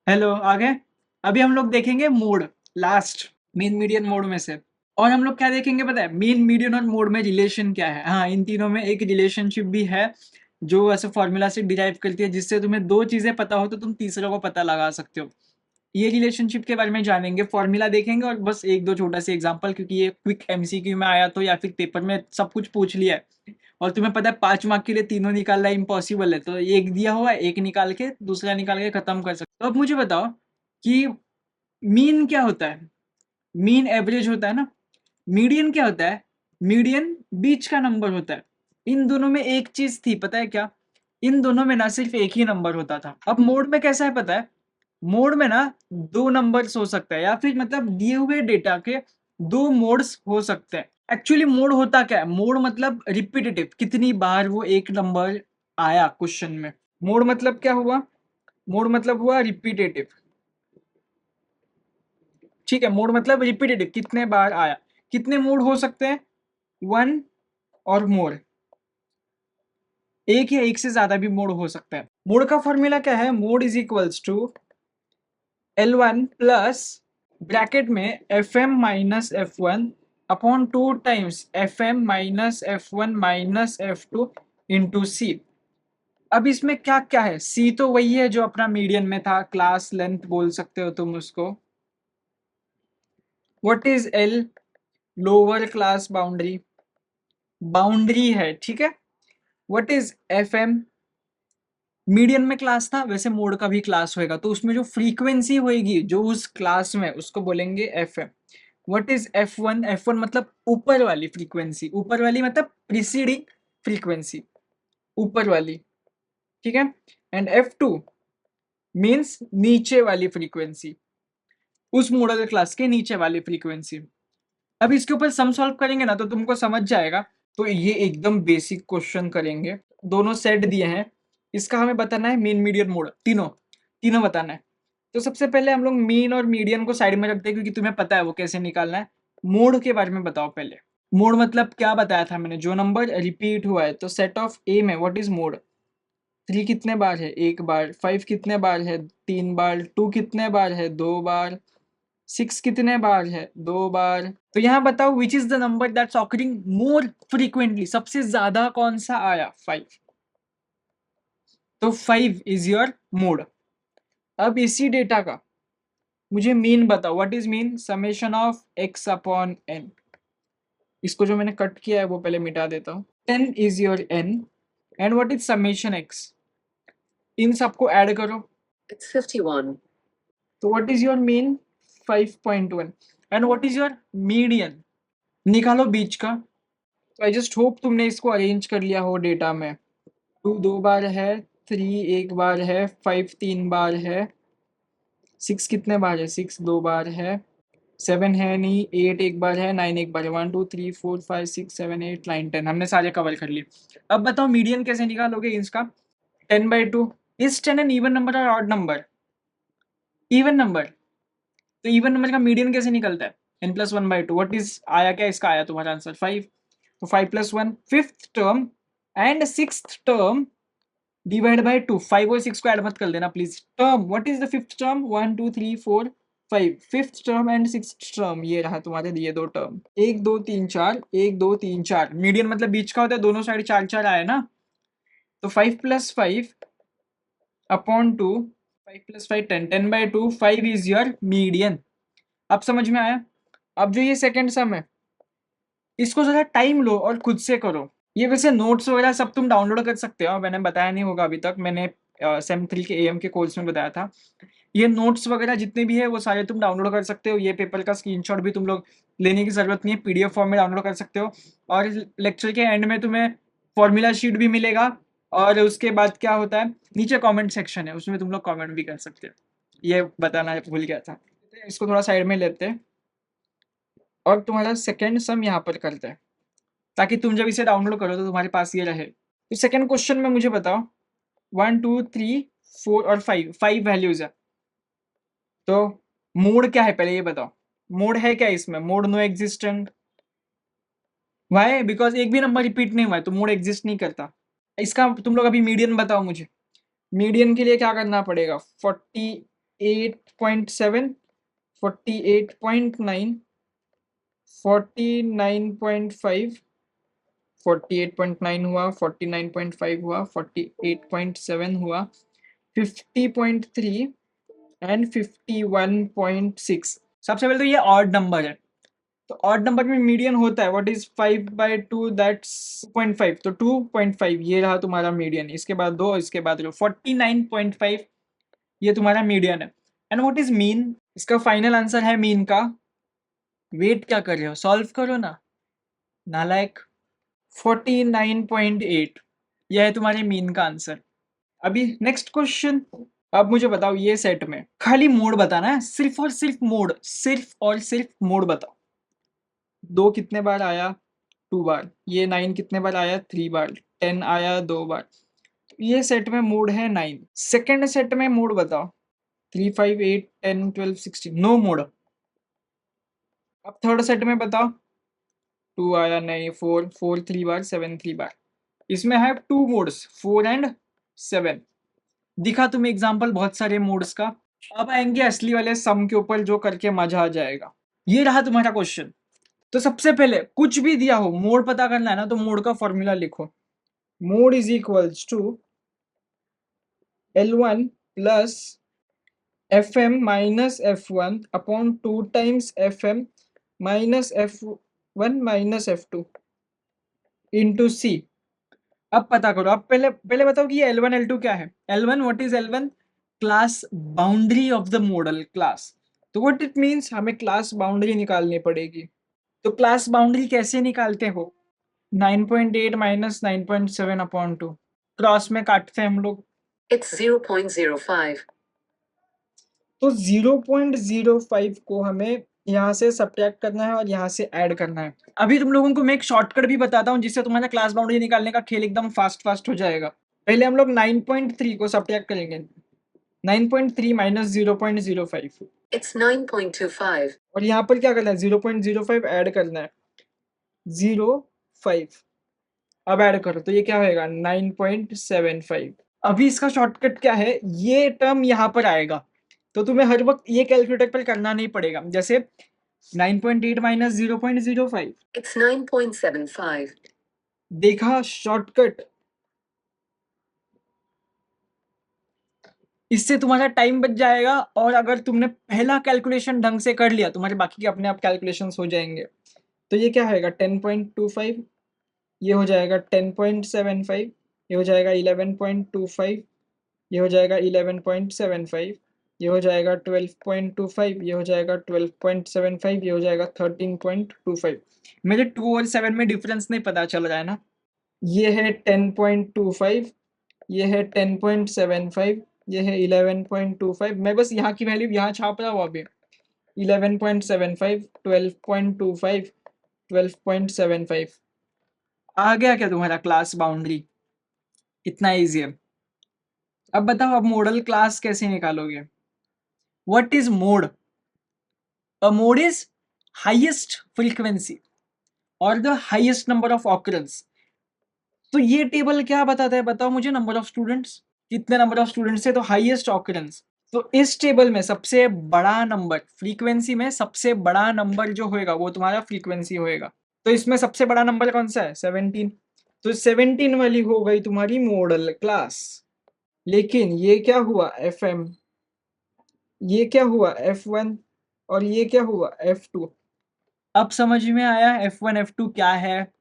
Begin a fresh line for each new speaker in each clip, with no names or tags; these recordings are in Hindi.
हेलो आ गए। अभी हम लोग देखेंगे mode, last mean median mode में से। और हम लोग क्या देखेंगे पता है, मीन मीडियन और मोड में रिलेशन क्या है। हाँ, इन तीनों में एक रिलेशनशिप भी है जो ऐसे फॉर्मूला से डिराइव करती है, जिससे तुम्हें दो चीजें पता हो तो तुम तीसरे को पता लगा सकते हो। ये रिलेशनशिप के बारे में जानेंगे, फॉर्मूला देखेंगे और बस एक दो छोटा सा एग्जांपल, क्योंकि ये क्विक एमसीक्यू में आया तो या फिर पेपर में सब कुछ पूछ लिया है और तुम्हें पता है 5 मार्क के लिए तीनों निकालना इम्पॉसिबल है, तो एक दिया हुआ है, एक निकाल के दूसरा निकाल के खत्म कर सकते हो। तो अब मुझे बताओ कि मीन क्या होता है। मीन एवरेज होता है ना। मीडियन क्या होता है। मीडियन बीच का नंबर होता है। इन दोनों में एक चीज थी, पता है क्या। इन दोनों में ना सिर्फ एक ही नंबर होता था। अब मोड में कैसा है पता है। मोड में ना दो नंबर्स हो सकता है, या फिर मतलब दिए हुए डेटा के दो मोड्स हो सकते हैं। एक्चुअली मोड होता क्या है। मोड मतलब रिपीटेटिव, कितनी बार वो एक नंबर आया क्वेश्चन में। मोड मतलब क्या हुआ। मोड मतलब हुआ रिपीटेटिव। ठीक है, मोड मतलब रिपीटेटिव, कितने बार आया। कितने मोड हो सकते हैं। वन और मोर। एक या एक से ज्यादा भी मोड हो सकता है। मोड का फॉर्मूला क्या है। Mode is equals to L1 plus bracket में FM minus F1 upon 2 times FM minus F1 minus F2 into C. अब इसमें क्या क्या है। सी तो वही है जो अपना मीडियन में था, क्लास लेंथ बोल सकते हो तुम उसको। What is L. Lower class boundary, boundary है, ठीक है। What is F M. Median में क्लास था, वैसे मोड का भी क्लास होएगा, तो उसमें जो फ्रीक्वेंसी होएगी जो उस क्लास में, उसको बोलेंगे F M. What is F one. F one मतलब ऊपर वाली फ्रीक्वेंसी, ऊपर वाली मतलब प्रीसीडिंग फ्रीक्वेंसी, ऊपर वाली, ठीक है। एंड एफ टू मीन्स नीचे वाली फ्रीक्वेंसी, उस मॉडल क्लास के नीचे वाली फ्रीक्वेंसी। अब इसके ऊपर सम सॉल्व करेंगे ना तो तुमको समझ जाएगा। तो ये एकदम बेसिक क्वेश्चन करेंगे। दोनों सेट दिए हैं, इसका हमें बताना है मीन मीडियन मोड, तीनों तीनों बताना है। तो सबसे पहले हम लोग मीन और मीडियन को साइड में रखते हैं, क्योंकि तुम्हें पता है वो कैसे निकालना है। मोड के बारे में बताओ पहले। मोड मतलब क्या बताया था मैंने, जो नंबर रिपीट हुआ है। तो सेट ऑफ ए में व्हाट इज मोड। 3 कितने बार है, एक बार। 5 कितने बार है, 3 बार। 2 कितने बार है, 2 बार। 6 कितने बार है, 2 बार। तो यहाँ बताओ which is the number that's occurring more frequently, सबसे ज्यादा कौन सा आया, 5। तो 5 इज योर मोड। अब इसी डेटा का मुझे मीन बताओ। What is mean. Summation of x upon n। इसको जो मैंने कट किया है वो पहले मिटा देता हूँ। 10 is your n and what is summation x। इन सबको ऐड करो।
It's 51.
तो what is your mean, 5.1। And what is your median, निकालो बीच का। तो आई जस्ट होप तुमने इसको अरेंज कर लिया हो डेटा में। 2 2 बार है, 3 1 बार है, 5 3 बार है, 6 कितने बार है, 6 2 बार है, 7 है नहीं, 8 1 बार है, 9 1 बार है। 1 2 3 4 5 6 7 8 9 10 हमने सारे कवर कर लिए। अब बताओ मीडियन कैसे निकालोगे इसका। 10/2। इज 10 एन इवन नंबर और ऑड नंबर। Even number. तो इवन नंबर का मीडियन कैसे निकलता है। n+1/2। व्हाट इज आया क्या इसका, आया तुम्हारा आंसर 5। तो 5+1 fifth term and sixth term divide by 2। 5 और 6 को ऐड मत कर देना please. Term, what is the fifth term, 1 2 3 4 5। Fifth term and sixth term, ये रहा तुम्हारे लिए दो टर्म। 1 2 3 4, 1 2 3 4। मीडियन मतलब बीच का होता है, दोनों साइड 4 4 आए ना। तो 5+5 अपॉन 2। 5+5 10, 10/2। 5 is your median. अब समझ में आया। अब जो ये सेकंड सम है, इसको जरा टाइम लो और खुद से करो। ये वैसे नोट्स वगैरह सब तुम डाउनलोड कर सकते हो, मैंने बताया नहीं होगा अभी तक, मैंने सेम 3 के एएम के कोर्स में बताया था। ये नोट्स वगैरह जितने भी है वो सारे तुम डाउनलोड कर सकते हो। ये पेपर का स्क्रीनशॉट भी तुम लोग लेने की जरूरत नहीं है, पीडीएफ फॉर्म में डाउनलोड कर सकते हो। और लेक्चर के एंड में तुम्हें फॉर्मूला शीट भी मिलेगा। और उसके बाद क्या होता है, नीचे कमेंट सेक्शन है, उसमें तुम लोग कमेंट भी कर सकते हो। ये बताना भूल गया था। इसको थोड़ा साइड में लेते हैं और तुम्हारा सेकेंड सम यहाँ पर करते हैं, ताकि तुम जब इसे डाउनलोड करो तो तुम्हारे पास ये रहे। तो सेकंड क्वेश्चन में मुझे बताओ 1 2 3 4 और 5, 5 वैल्यूज है। तो मोड क्या है पहले ये बताओ। मोड है क्या इसमें, mode no existent. Why, because एक भी नंबर रिपीट नहीं हुआ है तो मोड एग्जिस्ट नहीं करता। इसका तुम लोग अभी मीडियन बताओ मुझे। मीडियन के लिए क्या करना पड़ेगा, 40 48.7, 48.9, 49.5, 48.9 हुआ, 49.5 हुआ, 48.7 हुआ, 50.3 एंड 51.6। सबसे पहले तो ये ऑड नंबर है, तो ऑड नंबर में मीडियन होता है, व्हाट इज 5/2, दैट्स 2.5, तो 2.5 ये रहा तुम्हारा मीडियन। इसके बाद 2, इसके बाद 49.5 ये तुम्हारा मीडियन है। एंड व्हाट इज मीन, इसका फाइनल आंसर है मीन का। वेट क्या कर रहे हो, सॉल्व करो ना नालायक। 49.8 यह है तुम्हारे मीन का आंसर। अभी नेक्स्ट क्वेश्चन। अब मुझे बताओ, ये सेट में खाली मोड बताना है, सिर्फ और सिर्फ मोड, सिर्फ और सिर्फ मोड बताओ। 2 कितने बार आया, 2 बार। ये 9 कितने बार आया, 3 बार। 10 आया 2 बार। ये सेट में मोड है 9। सेकंड सेट में मोड बताओ, 3, 5, 8, 10, 12, 16, नो मोड। अब थर्ड सेट में बताओ, 2 आया नहीं, 4, 4 3 बार, 7 3 बार। इसमें है 2 मोड्स, 4 एंड 7। दिखा तुम्हें एग्जांपल बहुत सारे मोड्स का। अब आएंगे असली वाले सम के ऊपर, जो करके मजा आ जाएगा। ये रहा तुम्हारा क्वेश्चन। तो सबसे पहले कुछ भी दिया हो, मोड पता करना है ना, तो मोड का फॉर्मूला लिखो। Mode is equals to L1 plus FM minus F1 upon 2 times FM minus F1 minus F2 into C। अब पता करो। अब पहले पहले बताओ कि ये L1 L2 क्या है। L1, what is L1? Class boundary of the model class. तो व्हाट इट मीन्स, हमें क्लास बाउंड्री निकालनी पड़ेगी। तो क्लास बाउंड्री कैसे निकालते हो, 9.8 माइनस 9.7 अपॉन 2, क्रॉस में काटते हैं हम लोग।
It's 0.05.
तो 0.05 को हमें यहाँ से सब्ट्रैक्ट करना है और यहाँ से ऐड करना है। अभी तुम लोगों को मैं एक शॉर्टकट भी बताता हूँ, जिससे तुम्हारा क्लास बाउंड्री निकालने का खेल एकदम फास्ट हो जाएगा। पहले हम लोग 9.3 को सब्ट्रैक्ट करेंगे। 9.3 माइनस 0.05,
It's 9.25.
और यहाँ पर क्या करना है, 0.05 ऐड करना है, 0.5। अब ऐड करो तो ये क्या होएगा, 9.75। अभी इसका शॉर्टकट क्या है, ये टर्म यहाँ पर आएगा, तो तुम्हें हर वक्त ये कैलकुलेटर पर करना नहीं पड़ेगा। जैसे 9.8 माइनस 0.05,
It's 9.75.
देखा शॉर्टकट। इससे तुम्हारा टाइम बच जाएगा, और अगर तुमने पहला कैलकुलेशन ढंग से कर लिया, तुम्हारे बाकी के अपने आप कैलकुलेशंस हो जाएंगे। तो ये क्या होएगा, 10.25, ये हो जाएगा 10.75, ये हो जाएगा 11.25, ये हो जाएगा 11.75, ये हो जाएगा 12.25, ये हो जाएगा 12.75, ये हो जाएगा 13.25। मेरे 2 और 7 में डिफरेंस नहीं पता चल रहा है ना। ये है 10.25, ये है 10.75, ये है 11.25। मैं बस यहाँ की वैल्यू यहाँ छाप रहा हूँ अभी। 11.75, 12.25, 12.75 आ गया क्या तुम्हारा क्लास बाउंड्री? इतना ईजी है। अब बताओ, अब मॉडल क्लास कैसे निकालोगे। What is mode? A mode is highest frequency और the highest number of occurrence. तो ये टेबल क्या बताता है, बताओ मुझे। नंबर ऑफ स्टूडेंट्स, कितने नंबर ऑफ स्टूडेंट्स है, तो हाईएस्ट ऑकरेंस। तो इस टेबल में सबसे बड़ा नंबर, फ्रीक्वेंसी में सबसे बड़ा नंबर जो होएगा वो तुम्हारा फ्रीक्वेंसी होएगा। तो इसमें सबसे बड़ा नंबर कौन सा है, 17। तो 17 वाली हो गई तुम्हारी मॉडल क्लास। लेकिन ये क्या हुआ, FM, ये क्या हुआ, F1, और ये क्या हुआ, F2। अब समझ में आया F1 F2 क्या है।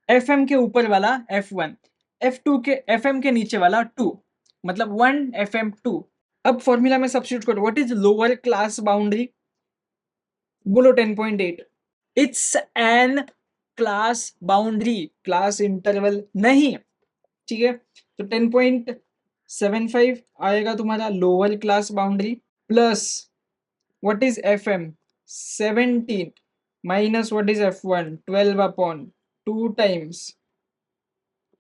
FM के ऊपर वाला F1, F2 के FM के नीचे वाला 2, मतलब 1 FM 2। अब फॉर्मूला में सब्स्टिट्यूट करो, what is lower class boundary, बोलो 10.8। It's an class boundary, class interval नहीं, ठीक है। तो 10.75 आएगा तुम्हारा lower class boundary, plus what is FM 17 minus what is F1 12 upon 2 times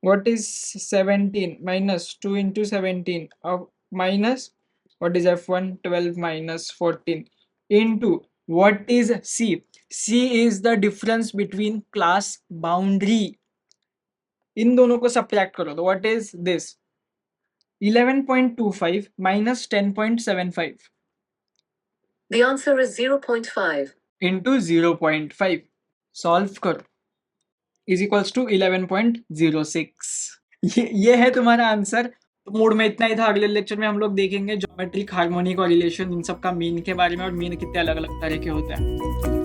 what is 17 minus 2 into 17 of minus what is F1 12 minus 14 into what is C. C is the difference between class boundary. इन दोनों को सब्ट्रैक्ट करो तो what is this, 11.25 minus 10.75
The answer is 0.5.
into 0.5. Solve करो इज इक्वल्स टू 11.06. ये है तुम्हारा आंसर. तो मूड में इतना ही था. अगले लेक्चर में हम लोग देखेंगे ज्योमेट्रिक हार्मोनिक और रिलेशन इन सब का मीन के बारे में और मीन कितने अलग अलग तरह के होते हैं.